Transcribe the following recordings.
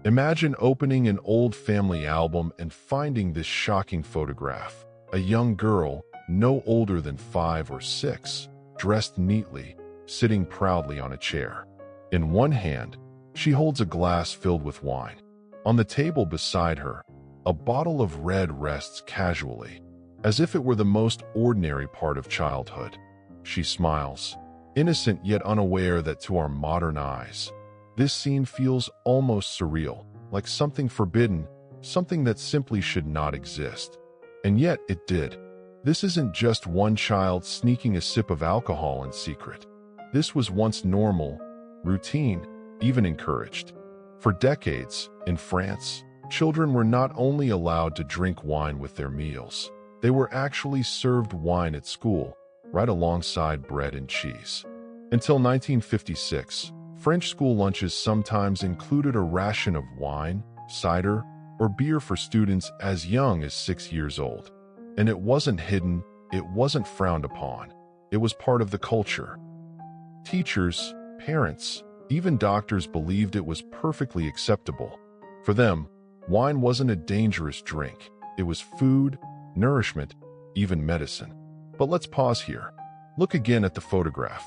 Imagine opening an old family album and finding this shocking photograph. A young girl, no older than 5 or 6, dressed neatly, sitting proudly on a chair. In one hand, she holds a glass filled with wine. On the table beside her, a bottle of red rests casually, as if it were the most ordinary part of childhood. She smiles, innocent yet unaware that to our modern eyes, this scene feels almost surreal, like something forbidden, something that simply should not exist. And yet it did. This isn't just one child sneaking a sip of alcohol in secret. This was once normal, routine, even encouraged. For decades, in France, children were not only allowed to drink wine with their meals, they were actually served wine at school, right alongside bread and cheese. Until 1956, French school lunches sometimes included a ration of wine, cider, or beer for students as young as 6 years old. And it wasn't hidden, it wasn't frowned upon. It was part of the culture. Teachers, parents, even doctors believed it was perfectly acceptable. For them, wine wasn't a dangerous drink. It was food, nourishment, even medicine. But let's pause here. Look again at the photograph.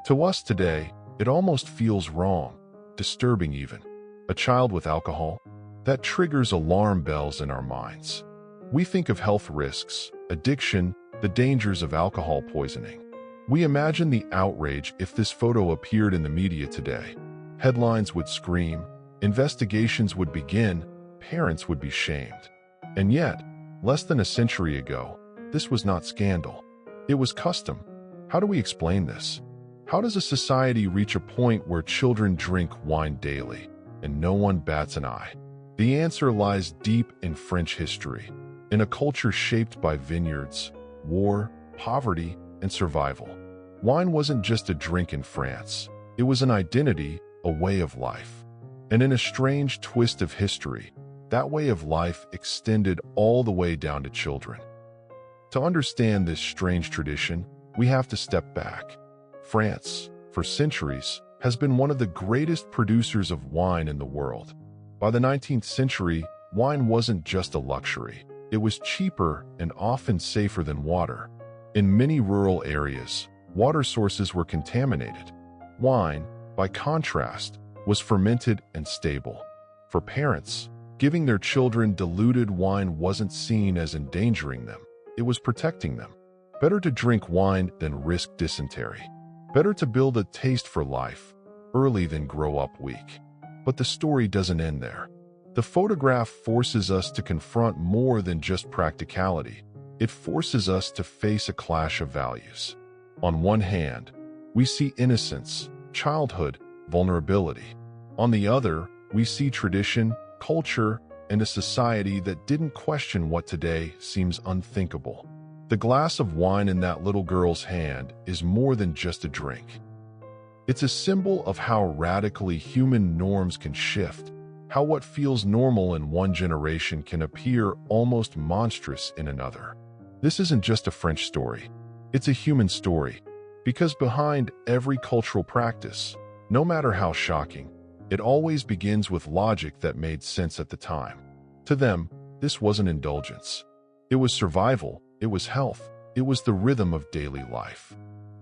To us today, it almost feels wrong, disturbing even. A child with alcohol? That triggers alarm bells in our minds. We think of health risks, addiction, the dangers of alcohol poisoning. We imagine the outrage if this photo appeared in the media today. Headlines would scream, investigations would begin, parents would be shamed. And yet, less than a century ago, this was not scandal. It was custom. How do we explain this? How does a society reach a point where children drink wine daily, and no one bats an eye? The answer lies deep in French history, in a culture shaped by vineyards, war, poverty, and survival. Wine wasn't just a drink in France. It was an identity, a way of life. And in a strange twist of history, that way of life extended all the way down to children. To understand this strange tradition, we have to step back. France, for centuries, has been one of the greatest producers of wine in the world. By the 19th century, wine wasn't just a luxury. It was cheaper and often safer than water. In many rural areas, water sources were contaminated. Wine, by contrast, was fermented and stable. For parents, giving their children diluted wine wasn't seen as endangering them. It was protecting them. Better to drink wine than risk dysentery. Better to build a taste for life early than grow up weak. But the story doesn't end there. The photograph forces us to confront more than just practicality. It forces us to face a clash of values. On one hand, we see innocence, childhood, vulnerability. On the other, we see tradition, culture, and a society that didn't question what today seems unthinkable. The glass of wine in that little girl's hand is more than just a drink. It's a symbol of how radically human norms can shift, how what feels normal in one generation can appear almost monstrous in another. This isn't just a French story. It's a human story, because behind every cultural practice, no matter how shocking, it always begins with logic that made sense at the time. To them, this wasn't indulgence. It was survival. It was health. It was the rhythm of daily life.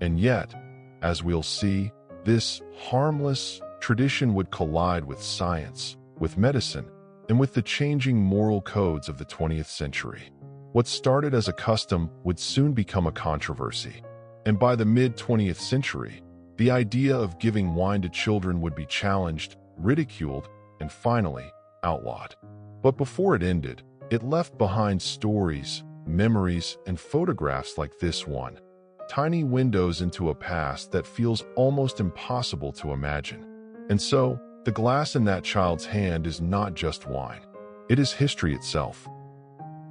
And yet, as we'll see, this harmless tradition would collide with science, with medicine, and with the changing moral codes of the 20th century. What started as a custom would soon become a controversy. And by the mid-20th century, the idea of giving wine to children would be challenged, ridiculed, and finally, outlawed. But before it ended, it left behind stories, memories, and photographs like this one, tiny windows into a past that feels almost impossible to imagine. And so, the glass in that child's hand is not just wine. It is history itself.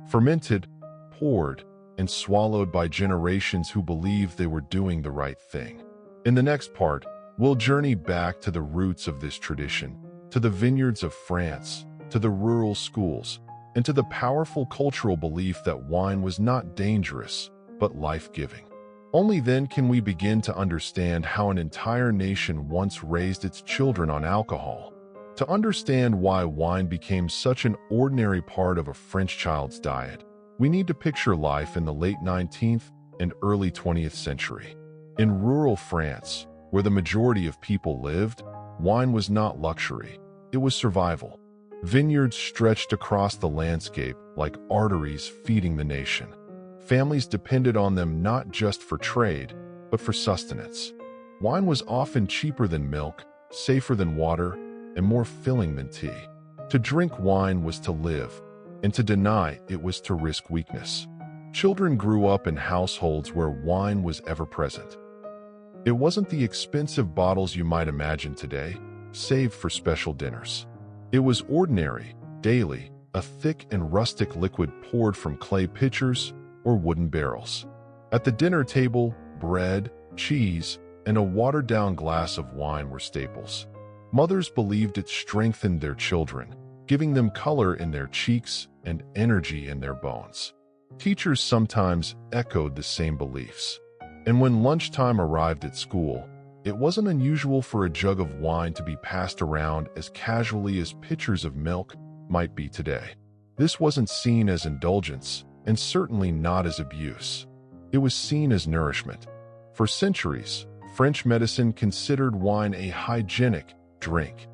Fermented, poured, and swallowed by generations who believed they were doing the right thing. In the next part, we'll journey back to the roots of this tradition, to the vineyards of France, to the rural schools, and to the powerful cultural belief that wine was not dangerous, but life-giving. Only then can we begin to understand how an entire nation once raised its children on alcohol, To understand why wine became such an ordinary part of a French child's diet, we need to picture life in the late 19th and early 20th century. In rural France, where the majority of people lived, wine was not luxury, it was survival. Vineyards stretched across the landscape like arteries feeding the nation. Families depended on them not just for trade, but for sustenance. Wine was often cheaper than milk, safer than water, and more filling than tea. To drink wine was to live, and to deny it was to risk weakness. Children grew up in households where wine was ever present. It wasn't the expensive bottles you might imagine today, saved for special dinners. It was ordinary, daily, a thick and rustic liquid poured from clay pitchers or wooden barrels. At the dinner table, bread, cheese, and a watered-down glass of wine were staples. Mothers believed it strengthened their children, giving them color in their cheeks and energy in their bones. Teachers sometimes echoed the same beliefs. And when lunchtime arrived at school, it wasn't unusual for a jug of wine to be passed around as casually as pitchers of milk might be today. This wasn't seen as indulgence, and certainly not as abuse. It was seen as nourishment. For centuries, French medicine considered wine a hygienic drink,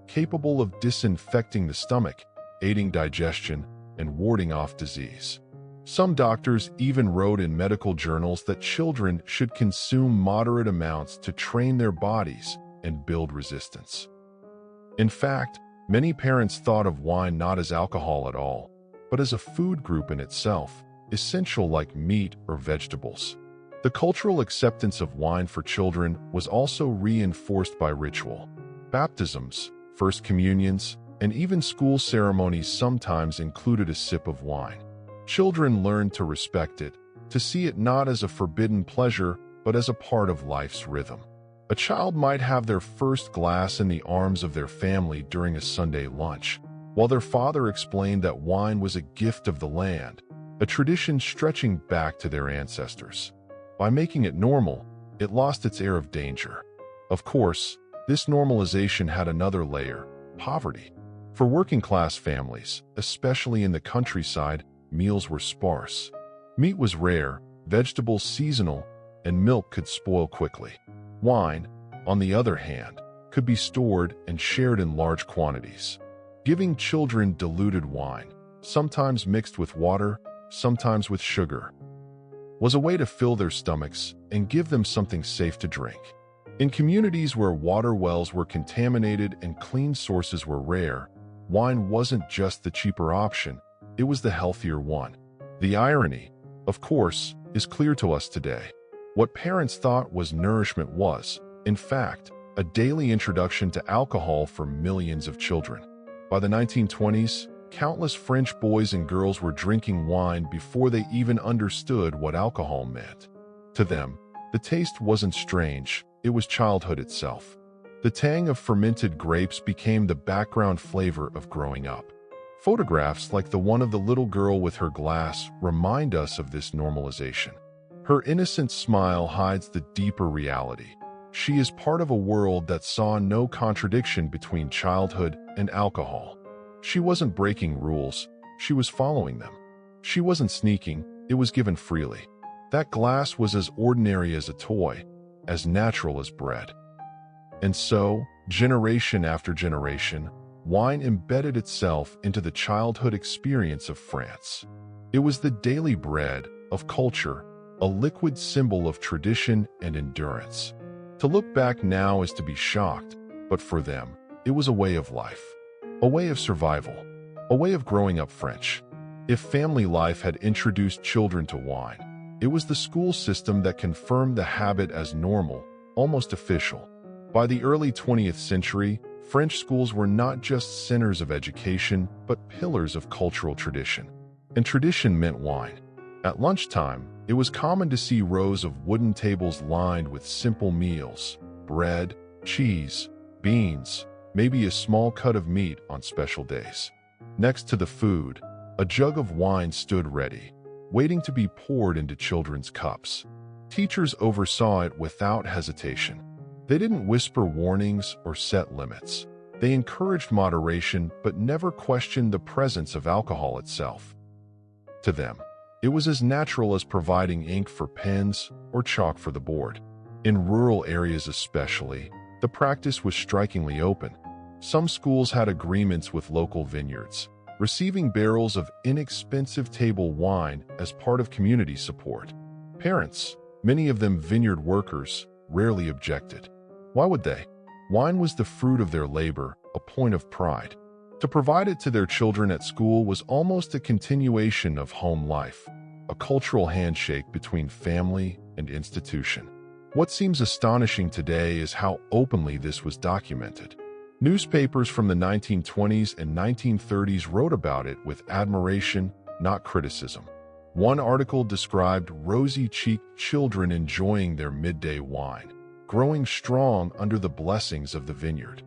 capable of disinfecting the stomach, aiding digestion, and warding off disease. Some doctors even wrote in medical journals that children should consume moderate amounts to train their bodies and build resistance. In fact, many parents thought of wine not as alcohol at all, but as a food group in itself, essential like meat or vegetables. The cultural acceptance of wine for children was also reinforced by ritual. Baptisms, first communions, and even school ceremonies sometimes included a sip of wine. Children learned to respect it, to see it not as a forbidden pleasure, but as a part of life's rhythm. A child might have their first glass in the arms of their family during a Sunday lunch, while their father explained that wine was a gift of the land, a tradition stretching back to their ancestors. By making it normal, it lost its air of danger. Of course, this normalization had another layer: poverty. For working-class families, especially in the countryside, meals were sparse. Meat was rare, vegetables seasonal, and milk could spoil quickly. Wine, on the other hand, could be stored and shared in large quantities. Giving children diluted wine, sometimes mixed with water, sometimes with sugar, was a way to fill their stomachs and give them something safe to drink. In communities where water wells were contaminated and clean sources were rare, wine wasn't just the cheaper option, it was the healthier one. The irony, of course, is clear to us today. What parents thought was nourishment was, in fact, a daily introduction to alcohol for millions of children. By the 1920s, countless French boys and girls were drinking wine before they even understood what alcohol meant. To them, the taste wasn't strange, it was childhood itself. The tang of fermented grapes became the background flavor of growing up. Photographs like the one of the little girl with her glass remind us of this normalization. Her innocent smile hides the deeper reality. She is part of a world that saw no contradiction between childhood and alcohol. She wasn't breaking rules, she was following them. She wasn't sneaking, it was given freely. That glass was as ordinary as a toy, as natural as bread. And so, generation after generation, wine embedded itself into the childhood experience of France. It was the daily bread of culture, a liquid symbol of tradition and endurance. To look back now is to be shocked, but for them, it was a way of life, a way of survival, a way of growing up French. If family life had introduced children to wine, it was the school system that confirmed the habit as normal, almost official. By the early 20th century, French schools were not just centers of education, but pillars of cultural tradition. And tradition meant wine. At lunchtime, it was common to see rows of wooden tables lined with simple meals: bread, cheese, beans, maybe a small cut of meat on special days. Next to the food, a jug of wine stood ready, waiting to be poured into children's cups. Teachers oversaw it without hesitation. They didn't whisper warnings or set limits. They encouraged moderation but never questioned the presence of alcohol itself. To them, it was as natural as providing ink for pens or chalk for the board. In rural areas especially, the practice was strikingly open. Some schools had agreements with local vineyards, receiving barrels of inexpensive table wine as part of community support. Parents, many of them vineyard workers, rarely objected. Why would they? Wine was the fruit of their labor, a point of pride. To provide it to their children at school was almost a continuation of home life, a cultural handshake between family and institution. What seems astonishing today is how openly this was documented. Newspapers from the 1920s and 1930s wrote about it with admiration, not criticism. One article described rosy-cheeked children enjoying their midday wine, growing strong under the blessings of the vineyard.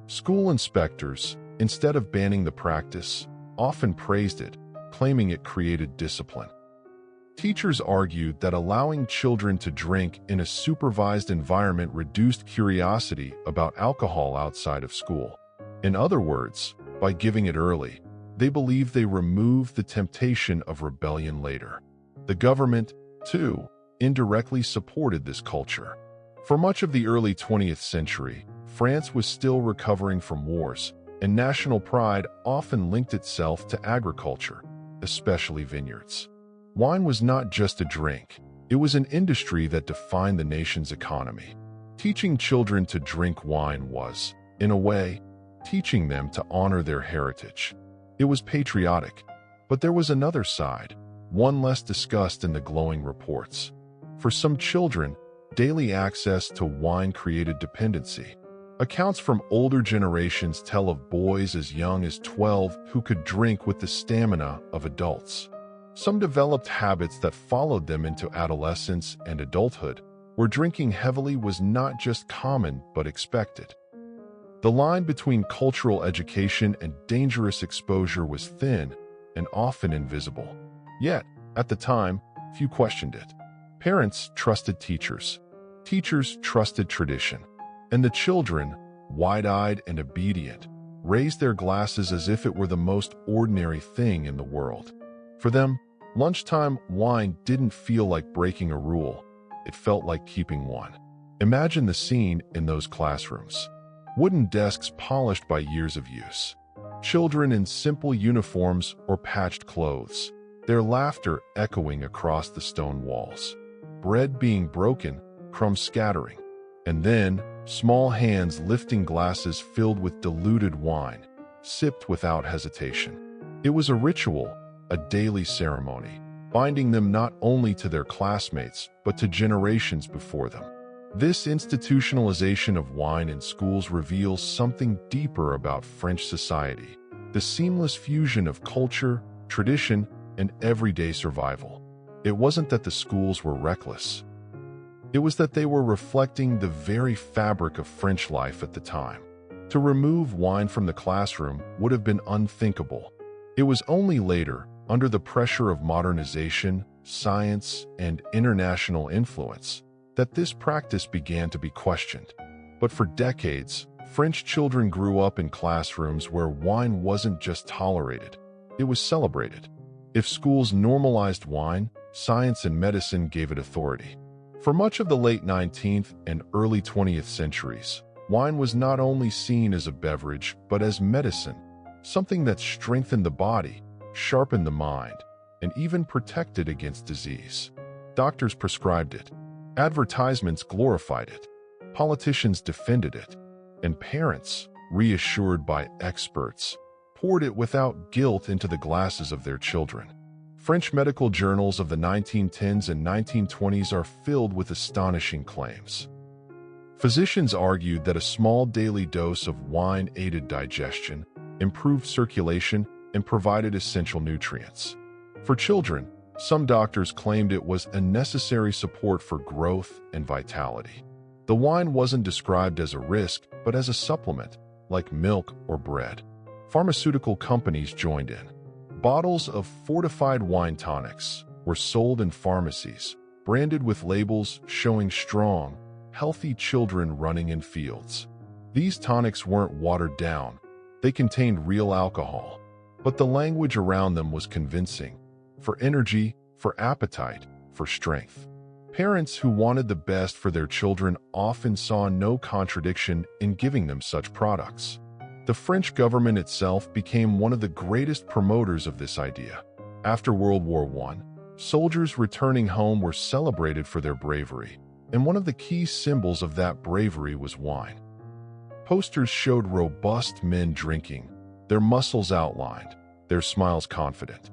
School inspectors, instead of banning the practice, often praised it, claiming it created discipline. Teachers argued that allowing children to drink in a supervised environment reduced curiosity about alcohol outside of school. In other words, by giving it early, they believed they removed the temptation of rebellion later. The government, too, indirectly supported this culture. For much of the early 20th century, France was still recovering from wars, and national pride often linked itself to agriculture, especially vineyards. Wine was not just a drink, it was an industry that defined the nation's economy. Teaching children to drink wine was, in a way, teaching them to honor their heritage. It was patriotic, but there was another side, one less discussed in the glowing reports. For some children, daily access to wine created dependency. Accounts from older generations tell of boys as young as 12 who could drink with the stamina of adults. Some developed habits that followed them into adolescence and adulthood, where drinking heavily was not just common but expected. The line between cultural education and dangerous exposure was thin and often invisible. Yet, at the time, few questioned it. Parents trusted teachers. Teachers trusted tradition. And the children, wide-eyed and obedient, raised their glasses as if it were the most ordinary thing in the world. For them, lunchtime wine didn't feel like breaking a rule. It felt like keeping one. Imagine the scene in those classrooms. Wooden desks polished by years of use. Children in simple uniforms or patched clothes, their laughter echoing across the stone walls. Bread being broken, crumbs scattering. And then, small hands lifting glasses filled with diluted wine, sipped without hesitation. It was a ritual, a daily ceremony, binding them not only to their classmates, but to generations before them. This institutionalization of wine in schools reveals something deeper about French society, the seamless fusion of culture, tradition, and everyday survival. It wasn't that the schools were reckless. It was that they were reflecting the very fabric of French life at the time. To remove wine from the classroom would have been unthinkable. It was only later, under the pressure of modernization, science, and international influence, that this practice began to be questioned. But for decades, French children grew up in classrooms where wine wasn't just tolerated, it was celebrated. If schools normalized wine, science and medicine gave it authority. For much of the late 19th and early 20th centuries, wine was not only seen as a beverage, but as medicine, something that strengthened the body, sharpened the mind, and even protected against disease. Doctors prescribed it. Advertisements glorified it. Politicians defended it. And parents, reassured by experts, poured it without guilt into the glasses of their children. French medical journals of the 1910s and 1920s are filled with astonishing claims. Physicians argued that a small daily dose of wine aided digestion, improved circulation, and provided essential nutrients. For children, some doctors claimed it was a necessary support for growth and vitality. The wine wasn't described as a risk, but as a supplement, like milk or bread. Pharmaceutical companies joined in. Bottles of fortified wine tonics were sold in pharmacies, branded with labels showing strong, healthy children running in fields. These tonics weren't watered down. They contained real alcohol. But the language around them was convincing. For energy, for appetite, for strength. Parents who wanted the best for their children often saw no contradiction in giving them such products. The French government itself became one of the greatest promoters of this idea. After World War I, soldiers returning home were celebrated for their bravery, and one of the key symbols of that bravery was wine. Posters showed robust men drinking, their muscles outlined, their smiles confident.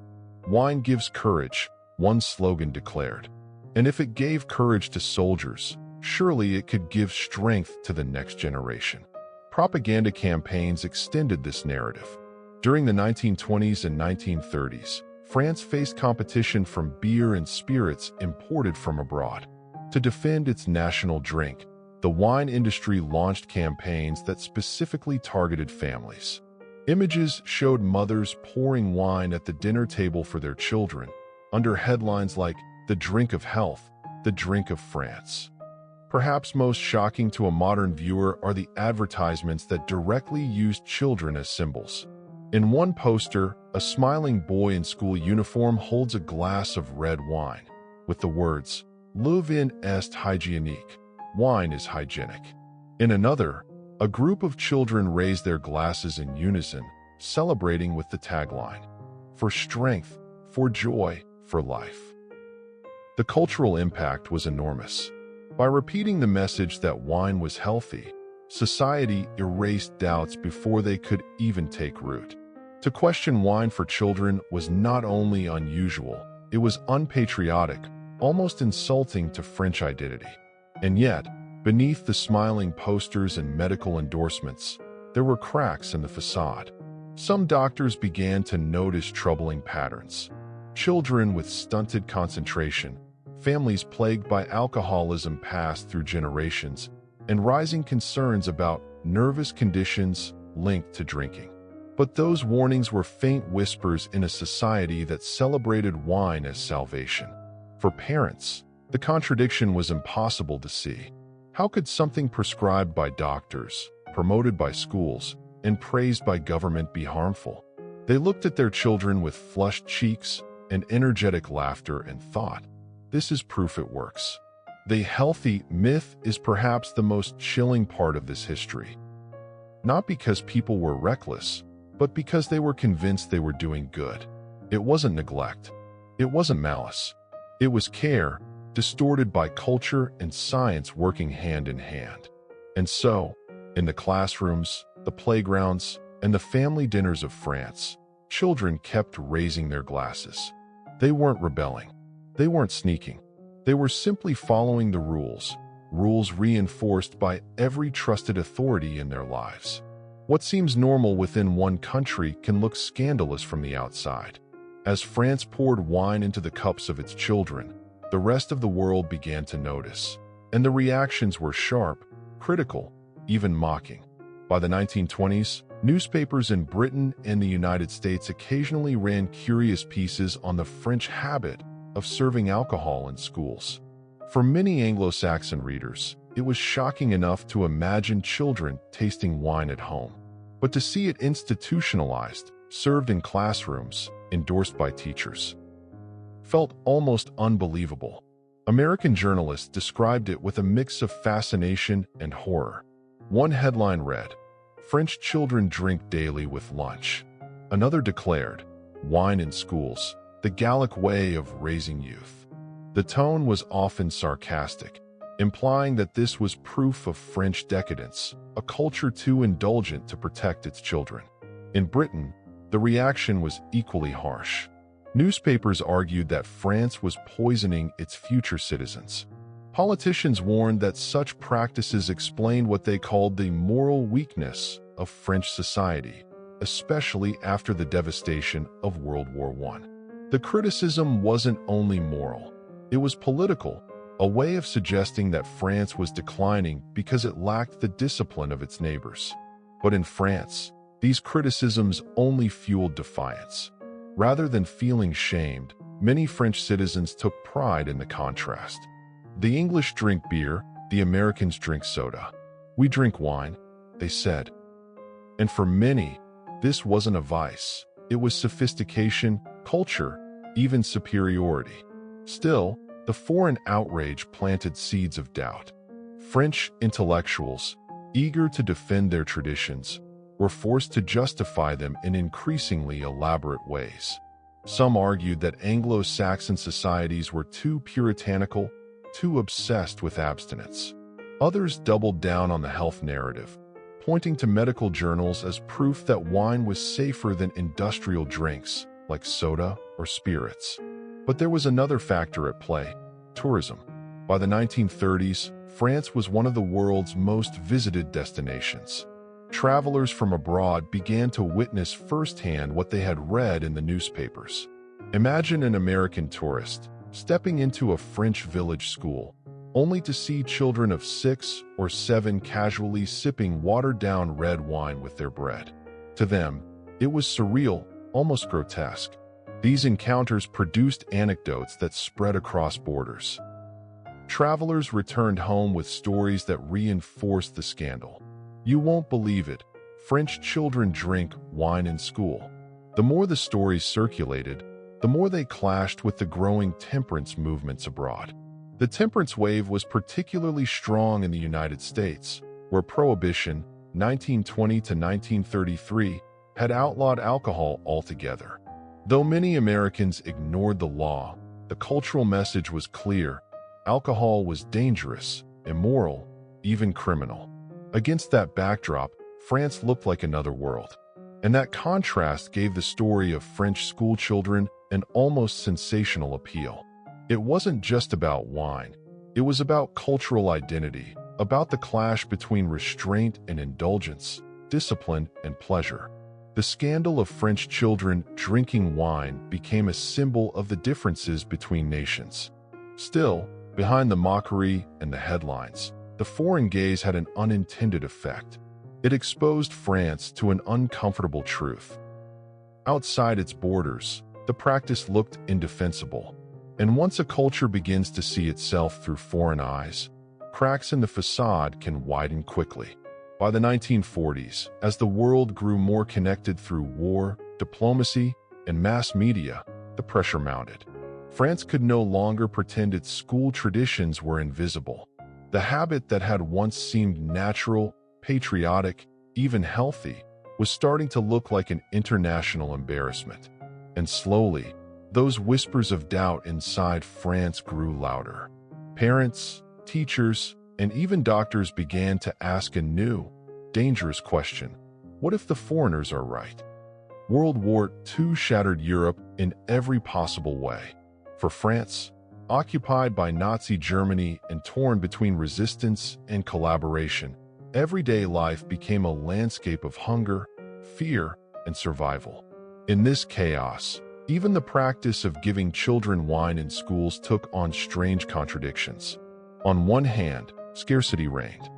"Wine gives courage," one slogan declared. And if it gave courage to soldiers, surely it could give strength to the next generation. Propaganda campaigns extended this narrative. During the 1920s and 1930s, France faced competition from beer and spirits imported from abroad. To defend its national drink, the wine industry launched campaigns that specifically targeted families. Images showed mothers pouring wine at the dinner table for their children, under headlines like "The Drink of Health," "The Drink of France." Perhaps most shocking to a modern viewer are the advertisements that directly used children as symbols. In one poster, a smiling boy in school uniform holds a glass of red wine, with the words, "Le vin est hygiénique," wine is hygienic. In another, a group of children raise their glasses in unison, celebrating with the tagline, "For strength, for joy, for life." The cultural impact was enormous. By repeating the message that wine was healthy, society erased doubts before they could even take root. To question wine for children was not only unusual, it was unpatriotic, almost insulting to French identity. And yet, beneath the smiling posters and medical endorsements, there were cracks in the facade. Some doctors began to notice troubling patterns. Children with stunted concentration, families plagued by alcoholism passed through generations, and rising concerns about nervous conditions linked to drinking. But those warnings were faint whispers in a society that celebrated wine as salvation. For parents, the contradiction was impossible to see. How could something prescribed by doctors, promoted by schools, and praised by government be harmful? They looked at their children with flushed cheeks and energetic laughter and thought, "This is proof it works." The healthy myth is perhaps the most chilling part of this history. Not because people were reckless, but because they were convinced they were doing good. It wasn't neglect. It wasn't malice. It was care, distorted by culture and science working hand in hand. And so, in the classrooms, the playgrounds, and the family dinners of France, children kept raising their glasses. They weren't rebelling. They weren't sneaking. They were simply following the rules reinforced by every trusted authority in their lives. What seems normal within one country can look scandalous from the outside. As France poured wine into the cups of its children, the rest of the world began to notice. And the reactions were sharp, critical, even mocking. By the 1920s, newspapers in Britain and the United States occasionally ran curious pieces on the French habit of serving alcohol in schools. For many Anglo-Saxon readers, it was shocking enough to imagine children tasting wine at home. But to see it institutionalized, served in classrooms, endorsed by teachers, felt almost unbelievable. American journalists described it with a mix of fascination and horror. One headline read, "French children drink daily with lunch." Another declared, "Wine in schools, the Gallic way of raising youth." The tone was often sarcastic, implying that this was proof of French decadence, a culture too indulgent to protect its children. In Britain, the reaction was equally harsh. Newspapers argued that France was poisoning its future citizens. Politicians warned that such practices explained what they called the moral weakness of French society, especially after the devastation of World War I. The criticism wasn't only moral, it was political, a way of suggesting that France was declining because it lacked the discipline of its neighbors. But in France, these criticisms only fueled defiance. Rather than feeling shamed, many French citizens took pride in the contrast. The English drink beer, the Americans drink soda. We drink wine. they said. And for many, this wasn't a vice. It was sophistication, culture, even superiority. Still, the foreign outrage planted seeds of doubt. French intellectuals, eager to defend their traditions, were forced to justify them in increasingly elaborate ways. Some argued that Anglo-Saxon societies were too puritanical, too obsessed with abstinence. Others doubled down on the health narrative, pointing to medical journals as proof that wine was safer than industrial drinks like soda or spirits. But there was another factor at play: tourism. By the 1930s, France was one of the world's most visited destinations. Travelers from abroad began to witness firsthand what they had read in the newspapers. Imagine an American tourist stepping into a French village school, only to see children of 6 or 7 casually sipping watered-down red wine with their bread. To them, it was surreal, almost grotesque. These encounters produced anecdotes that spread across borders. Travelers returned home with stories that reinforced the scandal. You won't believe it, French children drink wine in school. The more the stories circulated, the more they clashed with the growing temperance movements abroad. The temperance wave was particularly strong in the United States, where Prohibition, 1920 to 1933, had outlawed alcohol altogether. Though many Americans ignored the law, the cultural message was clear: alcohol was dangerous, immoral, even criminal. Against that backdrop, France looked like another world. And that contrast gave the story of French schoolchildren an almost sensational appeal. It wasn't just about wine. It was about cultural identity, about the clash between restraint and indulgence, discipline and pleasure. The scandal of French children drinking wine became a symbol of the differences between nations. Still, behind the mockery and the headlines, the foreign gaze had an unintended effect. It exposed France to an uncomfortable truth. Outside its borders, the practice looked indefensible. And once a culture begins to see itself through foreign eyes, cracks in the facade can widen quickly. By the 1940s, as the world grew more connected through war, diplomacy, and mass media, the pressure mounted. France could no longer pretend its school traditions were invisible. The habit that had once seemed natural, patriotic, even healthy, was starting to look like an international embarrassment. And slowly, those whispers of doubt inside France grew louder. Parents, teachers, and even doctors began to ask a new, dangerous question: what if the foreigners are right? World War II shattered Europe in every possible way. For France, occupied by Nazi Germany and torn between resistance and collaboration, everyday life became a landscape of hunger, fear, and survival. In this chaos, even the practice of giving children wine in schools took on strange contradictions. On one hand, scarcity reigned.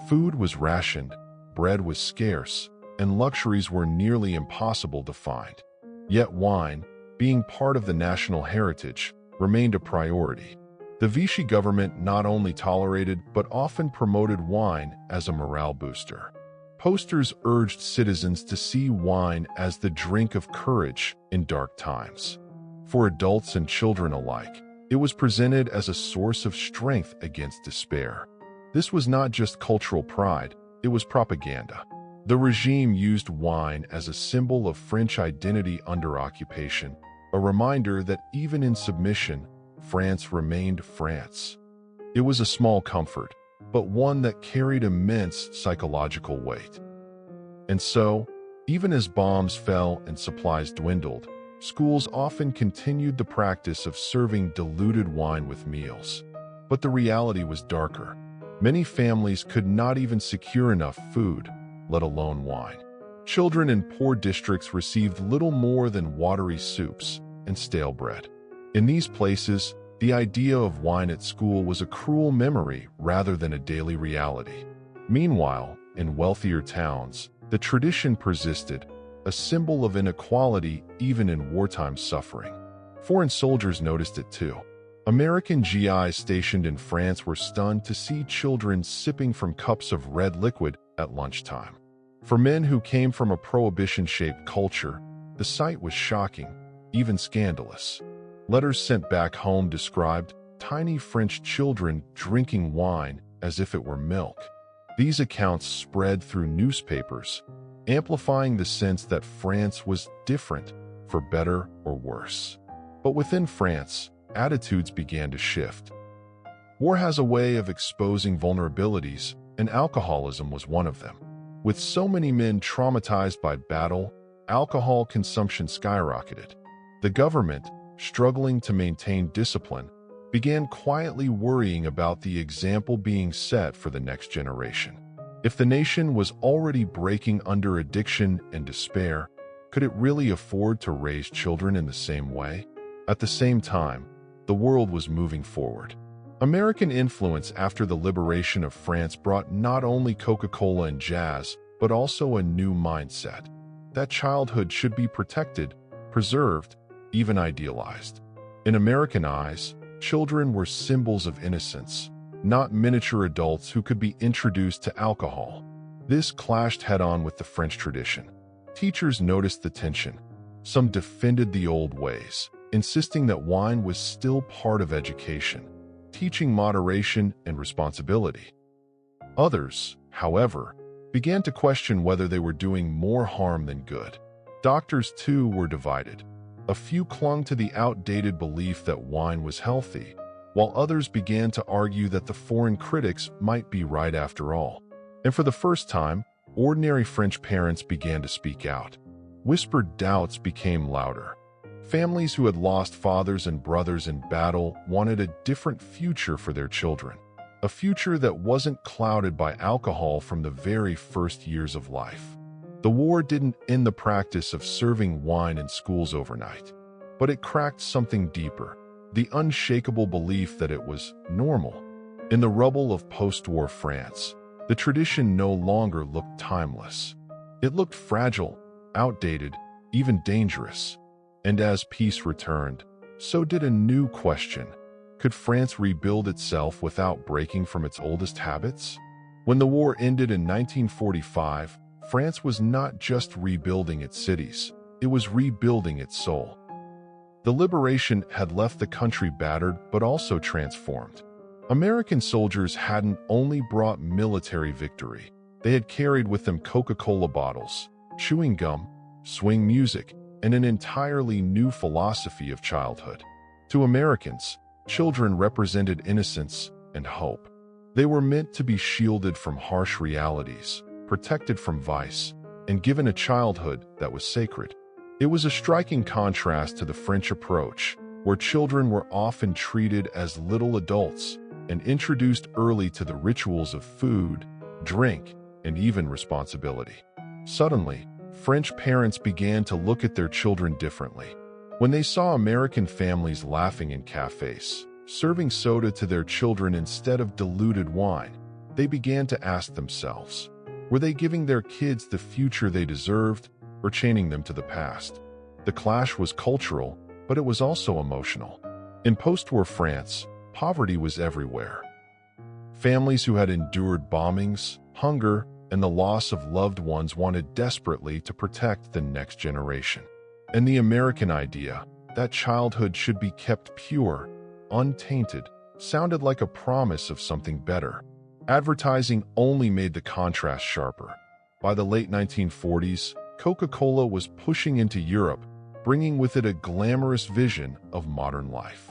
Food was rationed, bread was scarce, and luxuries were nearly impossible to find. Yet wine, being part of the national heritage, remained a priority. The Vichy government not only tolerated but often promoted wine as a morale booster. Posters urged citizens to see wine as the drink of courage in dark times. For adults and children alike, it was presented as a source of strength against despair. This was not just cultural pride, it was propaganda. The regime used wine as a symbol of French identity under occupation, a reminder that even in submission, France remained France. It was a small comfort, but one that carried immense psychological weight. And so, even as bombs fell and supplies dwindled, schools often continued the practice of serving diluted wine with meals. But the reality was darker. Many families could not even secure enough food, let alone wine. Children in poor districts received little more than watery soups and stale bread. In these places, the idea of wine at school was a cruel memory rather than a daily reality. Meanwhile, in wealthier towns, the tradition persisted, a symbol of inequality even in wartime suffering. Foreign soldiers noticed it too. American GIs stationed in France were stunned to see children sipping from cups of red liquid at lunchtime. For men who came from a prohibition-shaped culture, the sight was shocking, even scandalous. Letters sent back home described tiny French children drinking wine as if it were milk. These accounts spread through newspapers, amplifying the sense that France was different, for better or worse. But within France, attitudes began to shift. War has a way of exposing vulnerabilities, and alcoholism was one of them. With so many men traumatized by battle, alcohol consumption skyrocketed. The government, struggling to maintain discipline, began quietly worrying about the example being set for the next generation. If the nation was already breaking under addiction and despair, could it really afford to raise children in the same way? At the same time, the world was moving forward. American influence after the liberation of France brought not only Coca-Cola and jazz, but also a new mindset. That childhood should be protected, preserved, even idealized. In American eyes, children were symbols of innocence, not miniature adults who could be introduced to alcohol. This clashed head-on with the French tradition. Teachers noticed the tension. Some defended the old ways, insisting that wine was still part of education, teaching moderation and responsibility. Others, however, began to question whether they were doing more harm than good. Doctors, too, were divided. A few clung to the outdated belief that wine was healthy, while others began to argue that the foreign critics might be right after all. And for the first time, ordinary French parents began to speak out. Whispered doubts became louder. Families who had lost fathers and brothers in battle wanted a different future for their children, a future that wasn't clouded by alcohol from the very first years of life. The war didn't end the practice of serving wine in schools overnight, but it cracked something deeper, the unshakable belief that it was normal. In the rubble of post-war France, the tradition no longer looked timeless. It looked fragile, outdated, even dangerous. And as peace returned, so did a new question. Could France rebuild itself without breaking from its oldest habits? When the war ended in 1945, France was not just rebuilding its cities, it was rebuilding its soul. The liberation had left the country battered but also transformed. American soldiers hadn't only brought military victory, they had carried with them Coca-Cola bottles, chewing gum, swing music, and an entirely new philosophy of childhood. To Americans, children represented innocence and hope. They were meant to be shielded from harsh realities, protected from vice, and given a childhood that was sacred. It was a striking contrast to the French approach, where children were often treated as little adults and introduced early to the rituals of food, drink, and even responsibility. Suddenly, French parents began to look at their children differently. When they saw American families laughing in cafes, serving soda to their children instead of diluted wine, they began to ask themselves, were they giving their kids the future they deserved or chaining them to the past? The clash was cultural, but it was also emotional. In post-war France, poverty was everywhere. Families who had endured bombings, hunger, and the loss of loved ones wanted desperately to protect the next generation. And the American idea, that childhood should be kept pure, untainted, sounded like a promise of something better. Advertising only made the contrast sharper. By the late 1940s, Coca-Cola was pushing into Europe, bringing with it a glamorous vision of modern life.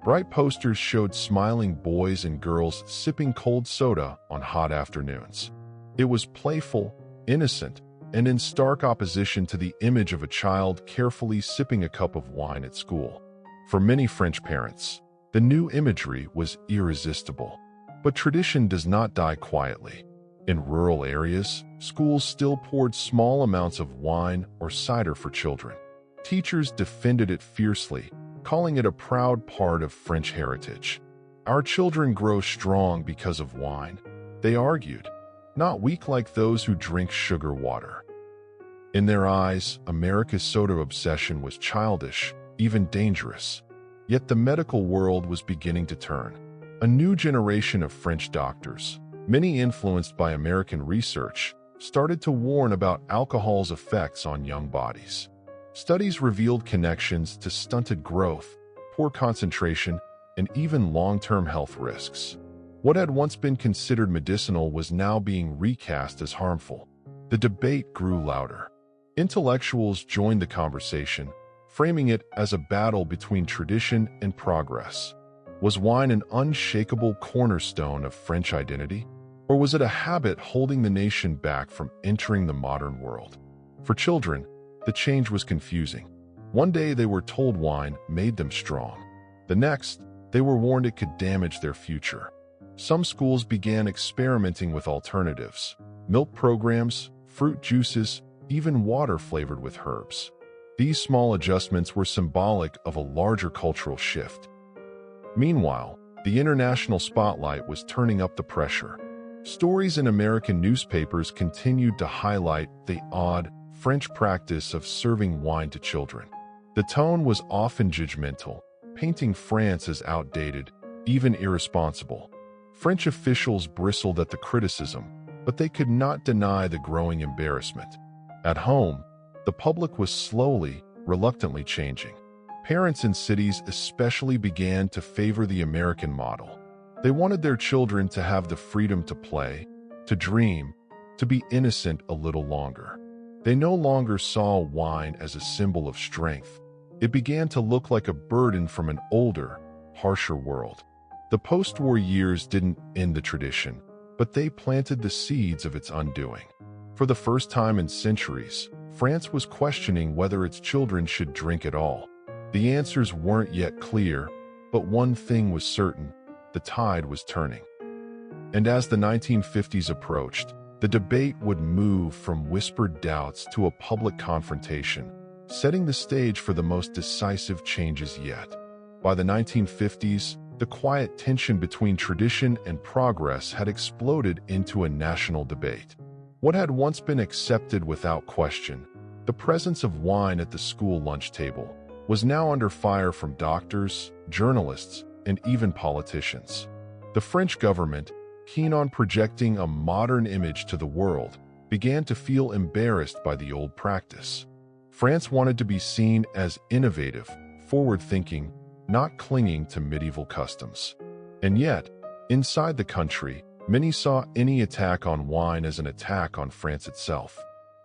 Bright posters showed smiling boys and girls sipping cold soda on hot afternoons. It was playful, innocent, and in stark opposition to the image of a child carefully sipping a cup of wine at school. For many French parents, the new imagery was irresistible. But tradition does not die quietly. In rural areas, schools still poured small amounts of wine or cider for children. Teachers defended it fiercely, calling it a proud part of French heritage. Our children grow strong because of wine, they argued, not weak like those who drink sugar water. In their eyes, America's soda obsession was childish, even dangerous. Yet the medical world was beginning to turn. A new generation of French doctors, Many influenced by American research started to warn about alcohol's effects on young bodies. Studies revealed connections to stunted growth, poor concentration, and even long-term health risks. What had once been considered medicinal was now being recast as harmful. The debate grew louder. Intellectuals joined the conversation, framing it as a battle between tradition and progress. Was wine an unshakable cornerstone of French identity? Or was it a habit holding the nation back from entering the modern world? For children, the change was confusing. One day they were told wine made them strong. The next, they were warned it could damage their future. Some schools began experimenting with alternatives: milk programs, fruit juices, even water flavored with herbs. These small adjustments were symbolic of a larger cultural shift. Meanwhile, the international spotlight was turning up the pressure. Stories in American newspapers continued to highlight the odd French practice of serving wine to children. The tone was often judgmental, painting France as outdated, even irresponsible. French officials bristled at the criticism, but they could not deny the growing embarrassment. At home, the public was slowly, reluctantly changing. Parents in cities especially began to favor the American model. They wanted their children to have the freedom to play, to dream, to be innocent a little longer. They no longer saw wine as a symbol of strength. It began to look like a burden from an older, harsher world. The post-war years didn't end the tradition, but they planted the seeds of its undoing. For the first time in centuries, France was questioning whether its children should drink at all. The answers weren't yet clear, but one thing was certain: the tide was turning. And as the 1950s approached, the debate would move from whispered doubts to a public confrontation, setting the stage for the most decisive changes yet. By the 1950s, the quiet tension between tradition and progress had exploded into a national debate. What had once been accepted without question, the presence of wine at the school lunch table, was now under fire from doctors, journalists, and even politicians. The French government, keen on projecting a modern image to the world, began to feel embarrassed by the old practice. France wanted to be seen as innovative, forward-thinking, not clinging to medieval customs. And yet, inside the country, many saw any attack on wine as an attack on France itself.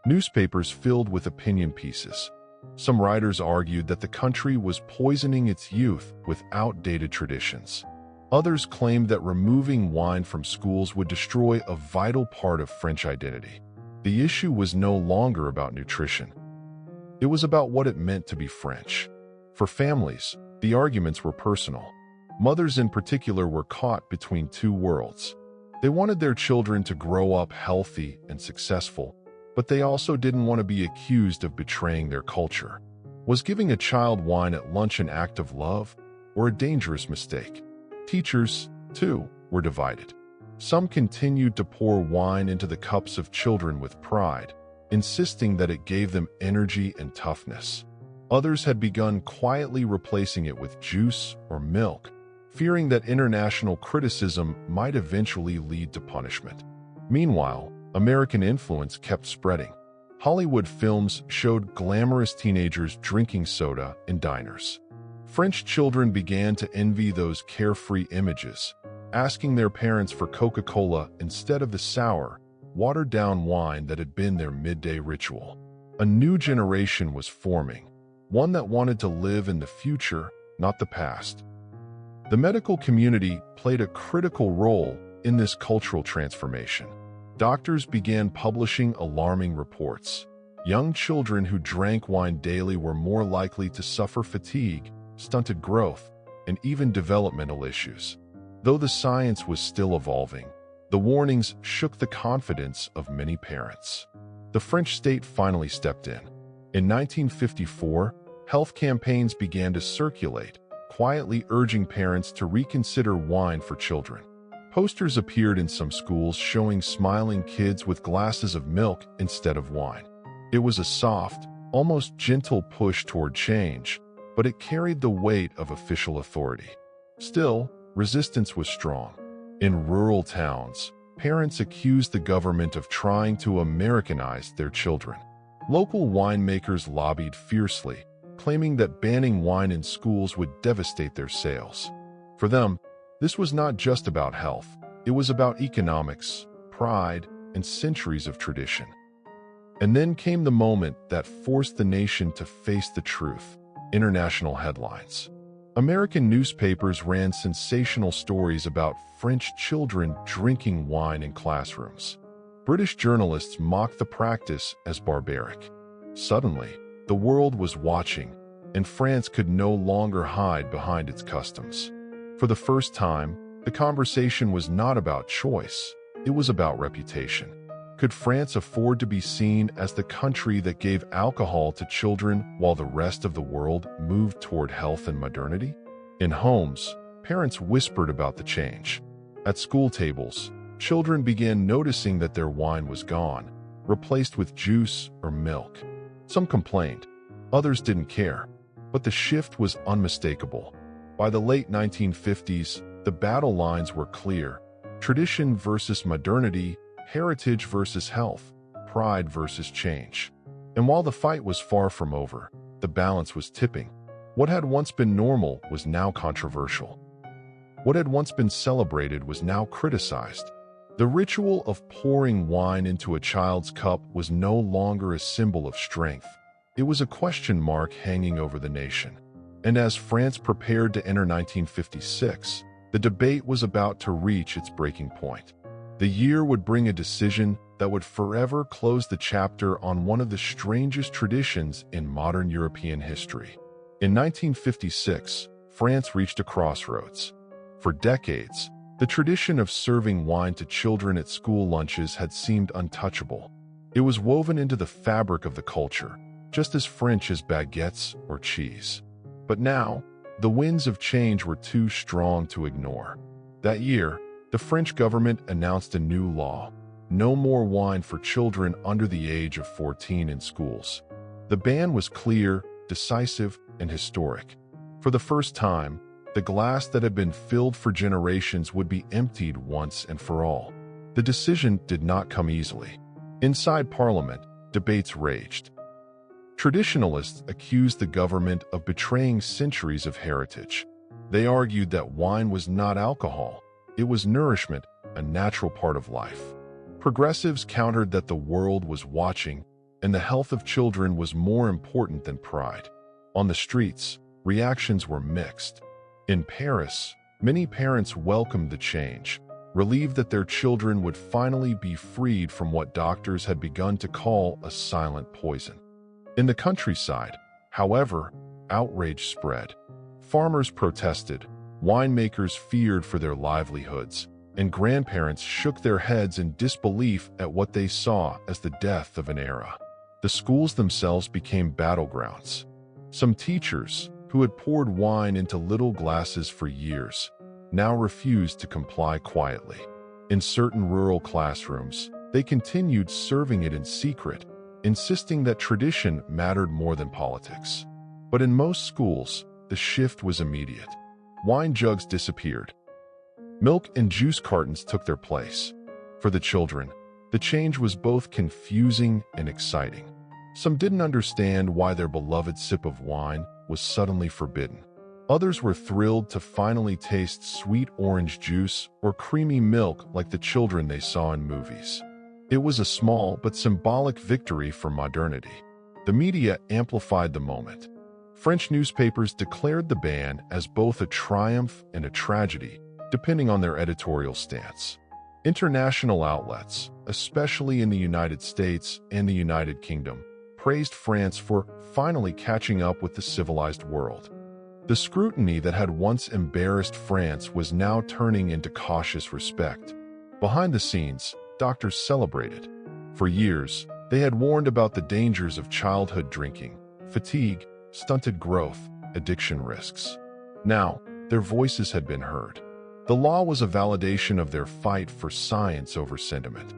Newspapers filled with opinion pieces. Some writers argued that the country was poisoning its youth with outdated traditions. Others claimed that removing wine from schools would destroy a vital part of French identity. The issue was no longer about nutrition. It was about what it meant to be French. For families, the arguments were personal. Mothers in particular were caught between two worlds. They wanted their children to grow up healthy and successful, but they also didn't want to be accused of betraying their culture. Was giving a child wine at lunch an act of love or a dangerous mistake? Teachers, too, were divided. Some continued to pour wine into the cups of children with pride, insisting that it gave them energy and toughness. Others had begun quietly replacing it with juice or milk, fearing that international criticism might eventually lead to punishment. Meanwhile, American influence kept spreading. Hollywood films showed glamorous teenagers drinking soda in diners. French children began to envy those carefree images, asking their parents for Coca-Cola instead of the sour, watered-down wine that had been their midday ritual. A new generation was forming, one that wanted to live in the future, not the past. The medical community played a critical role in this cultural transformation. Doctors began publishing alarming reports. Young children who drank wine daily were more likely to suffer fatigue, stunted growth, and even developmental issues. Though the science was still evolving, the warnings shook the confidence of many parents. The French state finally stepped in. In 1954, health campaigns began to circulate, quietly urging parents to reconsider wine for children. Posters appeared in some schools showing smiling kids with glasses of milk instead of wine. It was a soft, almost gentle push toward change, but it carried the weight of official authority. Still, resistance was strong. In rural towns, parents accused the government of trying to Americanize their children. Local winemakers lobbied fiercely, claiming that banning wine in schools would devastate their sales. For them, this was not just about health. It was about economics, pride, and centuries of tradition. And then came the moment that forced the nation to face the truth: international headlines. American newspapers ran sensational stories about French children drinking wine in classrooms. British journalists mocked the practice as barbaric. Suddenly, the world was watching, and France could no longer hide behind its customs. For the first time, the conversation was not about choice, it was about reputation. Could France afford to be seen as the country that gave alcohol to children while the rest of the world moved toward health and modernity? In homes, parents whispered about the change. At school tables, children began noticing that their wine was gone, replaced with juice or milk. Some complained, others didn't care, but the shift was unmistakable. By the late 1950s, the battle lines were clear: tradition versus modernity, heritage versus health, pride versus change. And while the fight was far from over, the balance was tipping. What had once been normal was now controversial. What had once been celebrated was now criticized. The ritual of pouring wine into a child's cup was no longer a symbol of strength. It was a question mark hanging over the nation. And as France prepared to enter 1956, the debate was about to reach its breaking point. The year would bring a decision that would forever close the chapter on one of the strangest traditions in modern European history. In 1956, France reached a crossroads. For decades, the tradition of serving wine to children at school lunches had seemed untouchable. It was woven into the fabric of the culture, just as French as baguettes or cheese. But now, the winds of change were too strong to ignore. That year, the French government announced a new law: no more wine for children under the age of 14 in schools. The ban was clear, decisive, and historic. For the first time, the glass that had been filled for generations would be emptied once and for all. The decision did not come easily. Inside Parliament, debates raged. Traditionalists accused the government of betraying centuries of heritage. They argued that wine was not alcohol. It was nourishment, a natural part of life. Progressives countered that the world was watching, and the health of children was more important than pride. On the streets, reactions were mixed. In Paris, many parents welcomed the change, relieved that their children would finally be freed from what doctors had begun to call a silent poison. In the countryside, however, outrage spread. Farmers protested, winemakers feared for their livelihoods, and grandparents shook their heads in disbelief at what they saw as the death of an era. The schools themselves became battlegrounds. Some teachers, who had poured wine into little glasses for years, now refused to comply quietly. In certain rural classrooms, they continued serving it in secret, insisting that tradition mattered more than politics. But in most schools, the shift was immediate. Wine jugs disappeared. Milk and juice cartons took their place. For the children, the change was both confusing and exciting. Some didn't understand why their beloved sip of wine was suddenly forbidden. Others were thrilled to finally taste sweet orange juice or creamy milk like the children they saw in movies. It was a small but symbolic victory for modernity. The media amplified the moment. French newspapers declared the ban as both a triumph and a tragedy, depending on their editorial stance. International outlets, especially in the United States and the United Kingdom, praised France for finally catching up with the civilized world. The scrutiny that had once embarrassed France was now turning into cautious respect. Behind the scenes, doctors celebrated. For years, they had warned about the dangers of childhood drinking, fatigue, stunted growth, addiction risks. Now, their voices had been heard. The law was a validation of their fight for science over sentiment.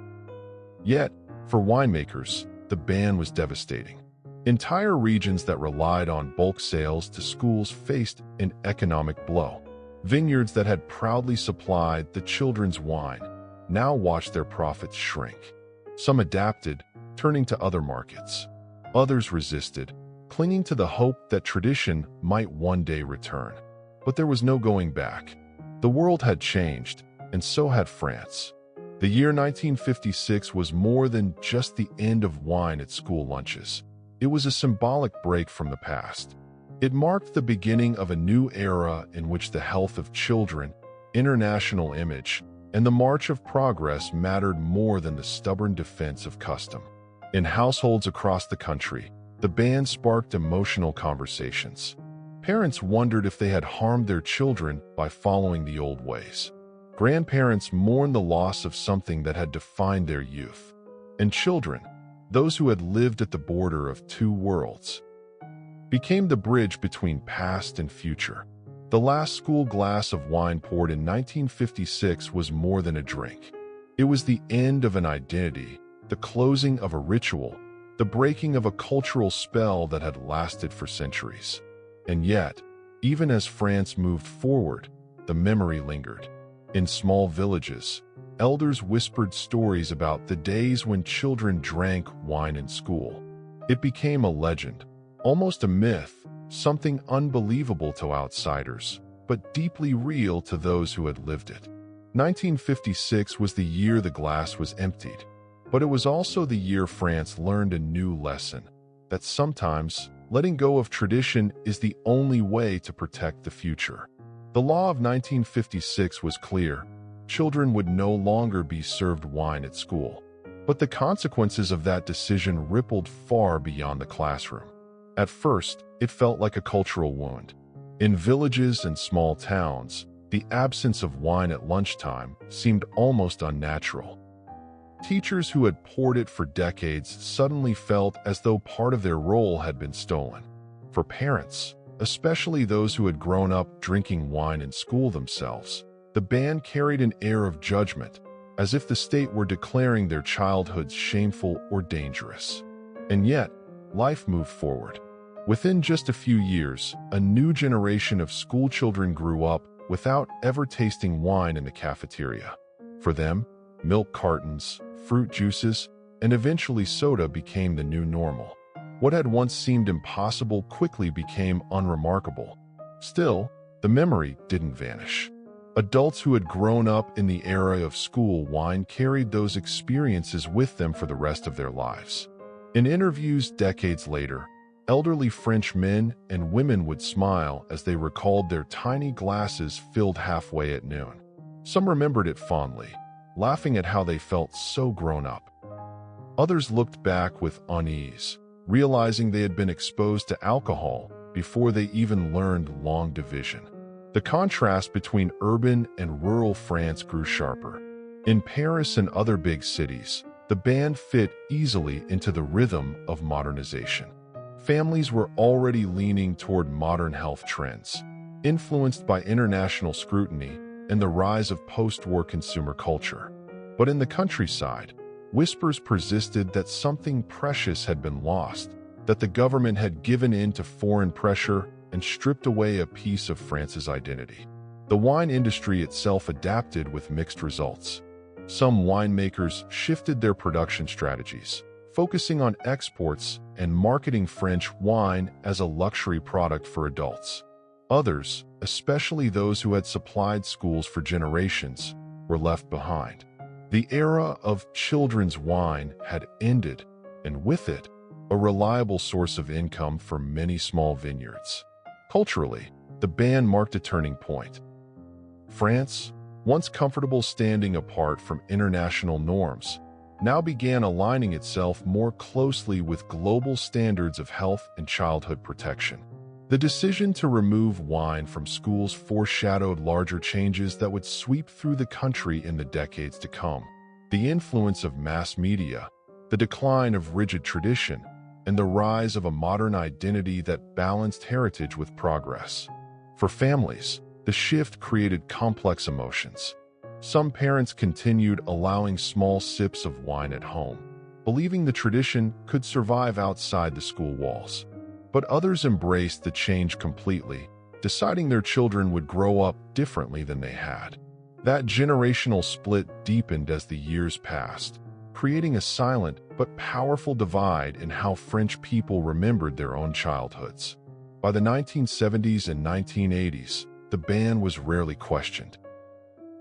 Yet, for winemakers, the ban was devastating. Entire regions that relied on bulk sales to schools faced an economic blow. Vineyards that had proudly supplied the children's wine, now watched their profits shrink. Some adapted, turning to other markets. Others resisted, clinging to the hope that tradition might one day return. But there was no going back. The world had changed, and so had France. The year 1956 was more than just the end of wine at school lunches. It was a symbolic break from the past. It marked the beginning of a new era in which the health of children, international image, and the march of progress mattered more than the stubborn defense of custom. In households across the country, the ban sparked emotional conversations. Parents wondered if they had harmed their children by following the old ways. Grandparents mourned the loss of something that had defined their youth. And children, those who had lived at the border of two worlds, became the bridge between past and future. The last school glass of wine poured in 1956 was more than a drink. It was the end of an identity, the closing of a ritual, the breaking of a cultural spell that had lasted for centuries. And yet, even as France moved forward, the memory lingered. In small villages, elders whispered stories about the days when children drank wine in school. It became a legend, almost a myth, something unbelievable to outsiders, but deeply real to those who had lived it. 1956 was the year the glass was emptied, but it was also the year France learned a new lesson, that sometimes letting go of tradition is the only way to protect the future. The law of 1956 was clear. Children would no longer be served wine at school. But the consequences of that decision rippled far beyond the classroom. At first, it felt like a cultural wound. In villages and small towns, the absence of wine at lunchtime seemed almost unnatural. Teachers who had poured it for decades suddenly felt as though part of their role had been stolen. For parents, especially those who had grown up drinking wine in school themselves, the ban carried an air of judgment, as if the state were declaring their childhoods shameful or dangerous. And yet, life moved forward. Within just a few years, a new generation of schoolchildren grew up without ever tasting wine in the cafeteria. For them, milk cartons, fruit juices, and eventually soda became the new normal. What had once seemed impossible quickly became unremarkable. Still, the memory didn't vanish. Adults who had grown up in the era of school wine carried those experiences with them for the rest of their lives. In interviews decades later, elderly French men and women would smile as they recalled their tiny glasses filled halfway at noon. Some remembered it fondly, laughing at how they felt so grown up. Others looked back with unease, realizing they had been exposed to alcohol before they even learned long division. The contrast between urban and rural France grew sharper. In Paris and other big cities, the ban fit easily into the rhythm of modernization. Families were already leaning toward modern health trends, influenced by international scrutiny and the rise of post-war consumer culture. But in the countryside, whispers persisted that something precious had been lost, that the government had given in to foreign pressure and stripped away a piece of France's identity. The wine industry itself adapted with mixed results. Some winemakers shifted their production strategies, focusing on exports and marketing French wine as a luxury product for adults. Others, especially those who had supplied schools for generations, were left behind. The era of children's wine had ended, and with it, a reliable source of income for many small vineyards. Culturally, the ban marked a turning point. France, once comfortable standing apart from international norms, now began aligning itself more closely with global standards of health and childhood protection. The decision to remove wine from schools foreshadowed larger changes that would sweep through the country in the decades to come. The influence of mass media, the decline of rigid tradition, and the rise of a modern identity that balanced heritage with progress. For families, the shift created complex emotions. Some parents continued allowing small sips of wine at home, believing the tradition could survive outside the school walls. But others embraced the change completely, deciding their children would grow up differently than they had. That generational split deepened as the years passed, creating a silent but powerful divide in how French people remembered their own childhoods. By the 1970s and 1980s, the ban was rarely questioned.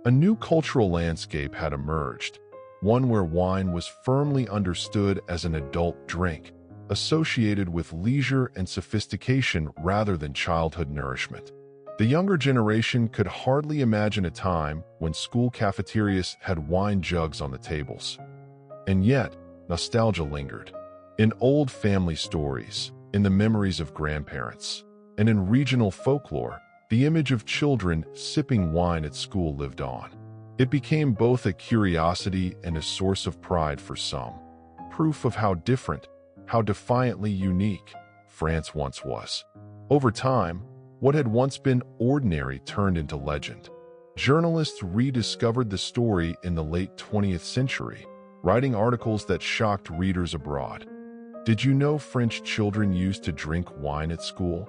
A new cultural landscape had emerged, one where wine was firmly understood as an adult drink, associated with leisure and sophistication rather than childhood nourishment. The younger generation could hardly imagine a time when school cafeterias had wine jugs on the tables. And yet, nostalgia lingered. In old family stories, in the memories of grandparents, and in regional folklore, the image of children sipping wine at school lived on. It became both a curiosity and a source of pride for some, proof of how different, how defiantly unique France once was. Over time, what had once been ordinary turned into legend. Journalists rediscovered the story in the late 20th century, writing articles that shocked readers abroad. Did you know French children used to drink wine at school?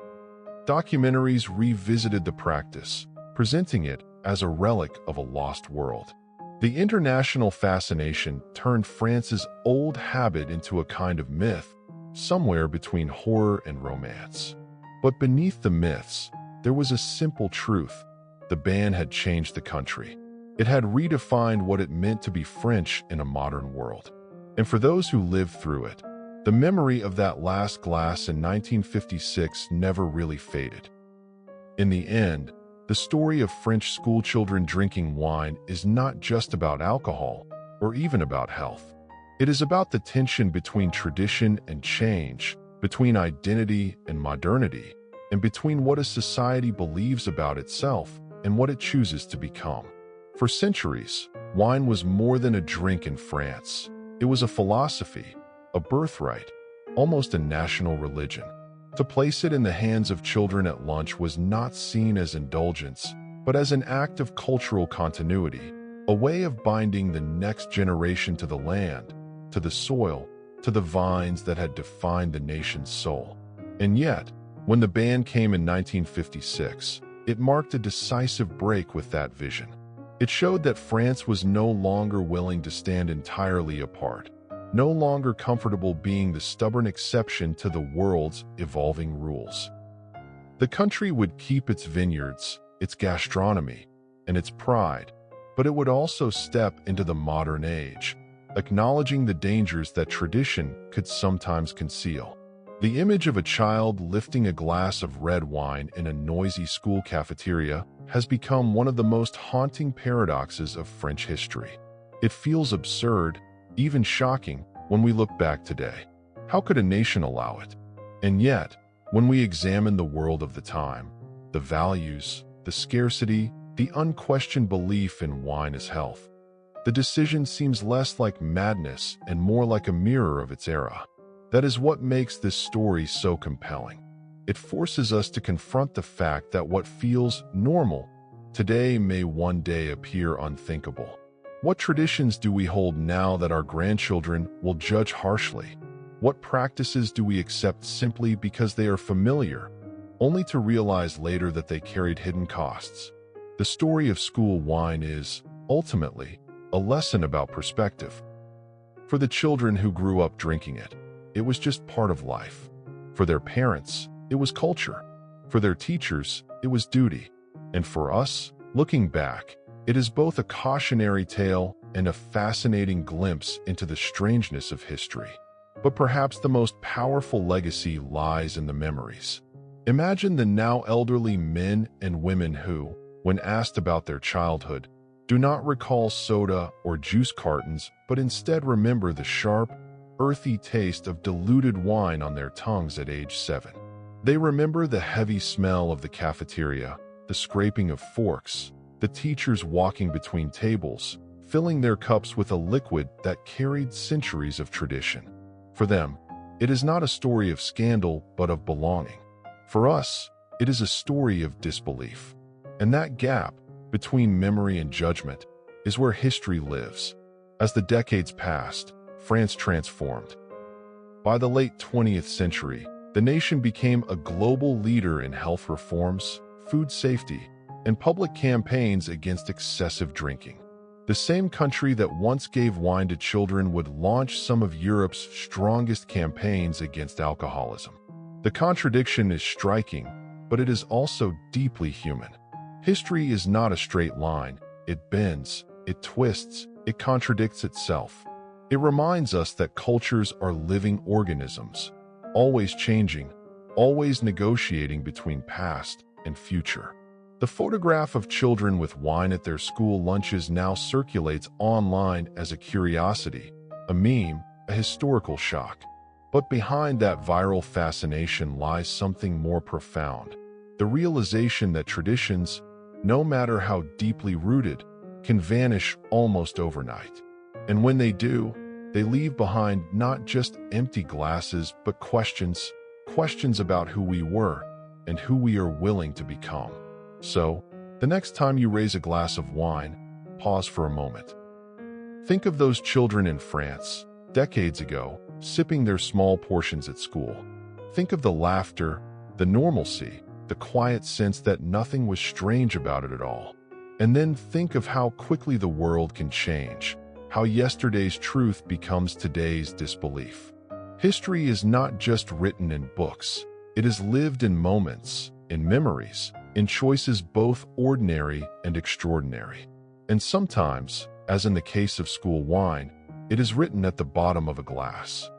Documentaries revisited the practice, presenting it as a relic of a lost world. The international fascination turned France's old habit into a kind of myth, somewhere between horror and romance. But beneath the myths, there was a simple truth. The ban had changed the country. It had redefined what it meant to be French in a modern world. And for those who lived through it, the memory of that last glass in 1956 never really faded. In the end, the story of French schoolchildren drinking wine is not just about alcohol or even about health. It is about the tension between tradition and change, between identity and modernity, and between what a society believes about itself and what it chooses to become. For centuries, wine was more than a drink in France. It was a philosophy, a birthright, almost a national religion. To place it in the hands of children at lunch was not seen as indulgence, but as an act of cultural continuity, a way of binding the next generation to the land, to the soil, to the vines that had defined the nation's soul. And yet, when the ban came in 1956, it marked a decisive break with that vision. It showed that France was no longer willing to stand entirely apart, no longer comfortable being the stubborn exception to the world's evolving rules. The country would keep its vineyards, its gastronomy, and its pride, but it would also step into the modern age, acknowledging the dangers that tradition could sometimes conceal. The image of a child lifting a glass of red wine in a noisy school cafeteria has become one of the most haunting paradoxes of French history. It feels absurd, even shocking, when we look back today. How could a nation allow it? And yet, when we examine the world of the time, the values, the scarcity, the unquestioned belief in wine as health, the decision seems less like madness and more like a mirror of its era. That is what makes this story so compelling. It forces us to confront the fact that what feels normal today may one day appear unthinkable. What traditions do we hold now that our grandchildren will judge harshly? What practices do we accept simply because they are familiar, only to realize later that they carried hidden costs? The story of school wine is, ultimately, a lesson about perspective. For the children who grew up drinking it, it was just part of life. For their parents, it was culture. For their teachers, it was duty. And for us, looking back, it is both a cautionary tale and a fascinating glimpse into the strangeness of history. But perhaps the most powerful legacy lies in the memories. Imagine the now elderly men and women who, when asked about their childhood, do not recall soda or juice cartons, but instead remember the sharp, earthy taste of diluted wine on their tongues at age 7. They remember the heavy smell of the cafeteria, the scraping of forks, the teachers walking between tables, filling their cups with a liquid that carried centuries of tradition. For them, it is not a story of scandal but of belonging. For us, it is a story of disbelief. And that gap between memory and judgment is where history lives. As the decades passed, France transformed. By the late 20th century, the nation became a global leader in health reforms, food safety, and public campaigns against excessive drinking. The same country that once gave wine to children would launch some of Europe's strongest campaigns against alcoholism. The contradiction is striking, but it is also deeply human. History is not a straight line. It bends, it twists, it contradicts itself. It reminds us that cultures are living organisms, always changing, always negotiating between past and future. The photograph of children with wine at their school lunches now circulates online as a curiosity, a meme, a historical shock. But behind that viral fascination lies something more profound: the realization that traditions, no matter how deeply rooted, can vanish almost overnight. And when they do, they leave behind not just empty glasses, but questions about who we were and who we are willing to become. So, the next time you raise a glass of wine, pause for a moment. Think of those children in France, decades ago, sipping their small portions at school. Think of the laughter, the normalcy, the quiet sense that nothing was strange about it at all. And then think of how quickly the world can change, how yesterday's truth becomes today's disbelief. History is not just written in books. It is lived in moments, in memories, in choices both ordinary and extraordinary. And sometimes, as in the case of school wine, it is written at the bottom of a glass.